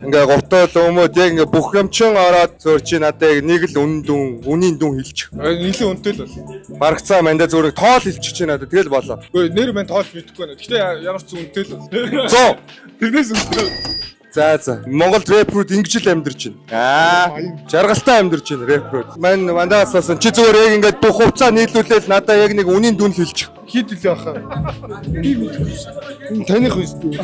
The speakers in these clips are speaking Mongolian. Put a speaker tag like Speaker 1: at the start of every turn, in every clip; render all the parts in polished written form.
Speaker 1: Ингээ готол өмөд яг ингээ бүх юмчин ороод зөөр чи надад яг нэг л үнийн дүн хэлчих.
Speaker 2: Нийлэн үнэтэй л бол.
Speaker 1: Баргацаа манда зөөр тоол хэлчих чи надад тэгэл болоо.
Speaker 2: Гэхдээ нэр мань тоол бидэхгүй байна. Гэхдээ ямар ч үнэтэй л бол.
Speaker 1: 100.
Speaker 2: Тэрнээс үнэтэй.
Speaker 1: За. Монгол рэпрүүд ингэж л амьдарч байна. Жаргалтай амьдарч байна рэпрүүд. Мандаас чи зөөр яг ингээ бүх хувцаа нийлүүлээд надад яг нэг үнийн дүн хэлчих.
Speaker 2: Хит л яхаа. Би мэдэхгүй шүү. Энэ таних үстэй.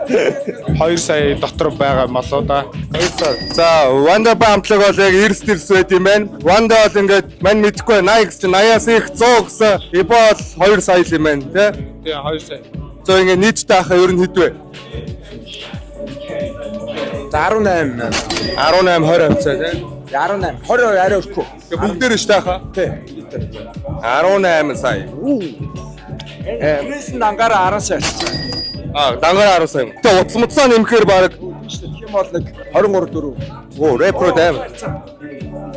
Speaker 2: 2 сая дотор байгаа молоо да.
Speaker 1: 2 сая. За, Wanda амтлаг бол яг эрс байт юм байна. Wanda бол ингээд мань мэдэхгүй 80 гэж 80-аас их 100 гэсэн. Ибо бол 2 сая юм байна, тий?
Speaker 2: Тий, 2 сая.
Speaker 1: За ингээд нийтдээ ахаа ер нь хэд вэ?
Speaker 3: За 18.
Speaker 1: 18 20 авцаа тий?
Speaker 3: 18. 20 арай өрхгүй.
Speaker 1: Ингээ бүгдээр шүү дээ ахаа.
Speaker 3: Тий.
Speaker 1: 18 сая.
Speaker 3: Тэрээс дангаараа 10 сая авчихсан.
Speaker 1: Дангаараа 10 сая юм. Тэ утас нэмэхээр баг
Speaker 3: Тийм бол нэг 23 4.
Speaker 1: оо рэпро дэм.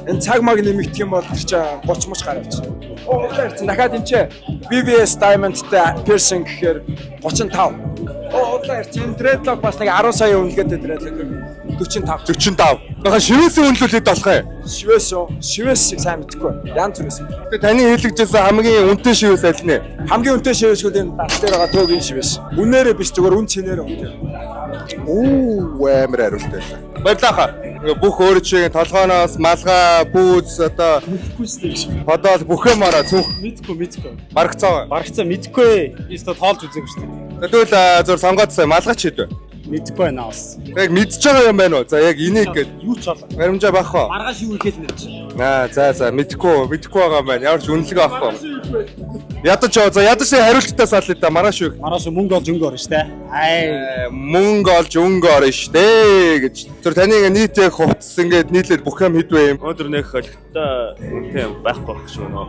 Speaker 3: Энэ цаг маг нэмэгдэх юм бол тэр чинь 30 мөч гараа авчихсан. Удлаа дахиад энэ чинь BBS Diamond-тэй piercing гэхээр 35. Удлаа чинь dreadlock бас нэг 10 сая үнэлгээтэй dreadlock 45.
Speaker 1: 45. Бага шивээсээ үнэлүүлээд болох юм.
Speaker 3: Шивээс сайн мэдхгүй. Янз бүрээс.
Speaker 1: Тэгээ таны хэлэгдсэн хамгийн үнэтэй шивээс аль нэ?
Speaker 3: Хамгийн үнэтэй шивэсгүүд энэ дас дээр байгаа төөгийн шивэс. Үнээрээ биш зүгээр үн цэнээр үнэтэй.
Speaker 1: Амар хариултай. Баярлалаа. Ингээ бүх өөр чигийн толгооноос малгай, бүүз одоо подол бүх юм ороо цүнх
Speaker 4: Мэдгүй.
Speaker 1: баргацаа.
Speaker 4: Барагцаа мэдгүй. Ийстэ тоолж үзээгүй шүү дээ.
Speaker 1: Тэгвэл зур сонгоцсон малгач хийдвэ.
Speaker 4: Мэдгүй байна бас.
Speaker 1: Яг мэдж байгаа юм байна уу? За яг энийг гээд
Speaker 4: Юу ч болоо.
Speaker 1: баримжаа байх уу?
Speaker 4: Маргааш юу ихэд мэдчих.
Speaker 1: За мэдхгүй байгаа юм байна. Ямар ч үнэлэг авахгүй. Ядаж хариулттай саллаа да маргааш юу.
Speaker 4: Маргааш мөнгө олж өнгө орно шүү дээ.
Speaker 1: Мөнгө олж өнгө орно штэ гэж. Зүр таны ингээ нийт яг хувцас ингээд нийлээд бүх юм хэдвэ юм.
Speaker 5: Өнөөдөр нэг холигтой үнэтэй байхгүй байх шүү нөө.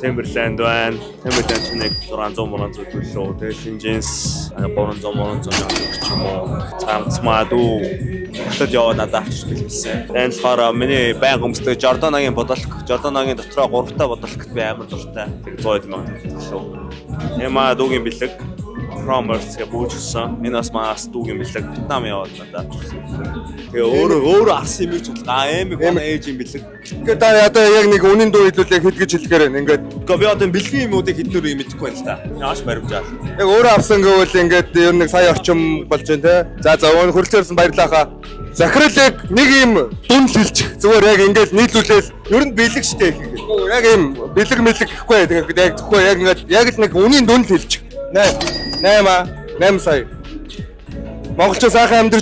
Speaker 5: Timberland байна. Timberland ч нэг 600 мөрөн зүйл шүү. Тэгээд Shinjins 300 ч юм уу. Цамцмаа дүү. Хөтөд яваад надад авчиж гэлсэн. Энэ болохоор миний байнга өмсдөг Jordan-гийн бодолк. Jordan-гийн дотроо 3 та бодолкт би амар дуртай. Тэг 100 мянга шүү. Нэмаа дүүгийн бэлэг. Promers гэх бүжгсэн. Энэ бас маас дүүгийн бэлэг Вьетнам яваад надад авчихсан. Тэгээ өөрөө авсан юм гэж бодлоо. Эмиг ээж юм бэлэг.
Speaker 1: Ингээд та одоо яг нэг үнийн дуу хэлүүлээ хэд гэж хэлэхээр байна. Ингээд
Speaker 5: Гэхдээ би одоо бэлгийн юмуудыг хэднөр юм мэдэхгүй байна л та. Яаш баримжаа.
Speaker 1: яг өөрөө авсан гэвэл ингээд ер нь сая орчим болж байна те. За өнө хөрөлцөрсөн баярлалаа хаа. Захирал яг нэг юм дүн хэлчих. Зүгээр яг ингээд нийлүүлээл ер нь бэлэг штэ. Яг юм бэлэг гэхгүй. Тэгээд яг зөвхөн яг ингээд яг л нэг үнийн дүн хэлчих. 8 сая. Монголчууд сайхан амьд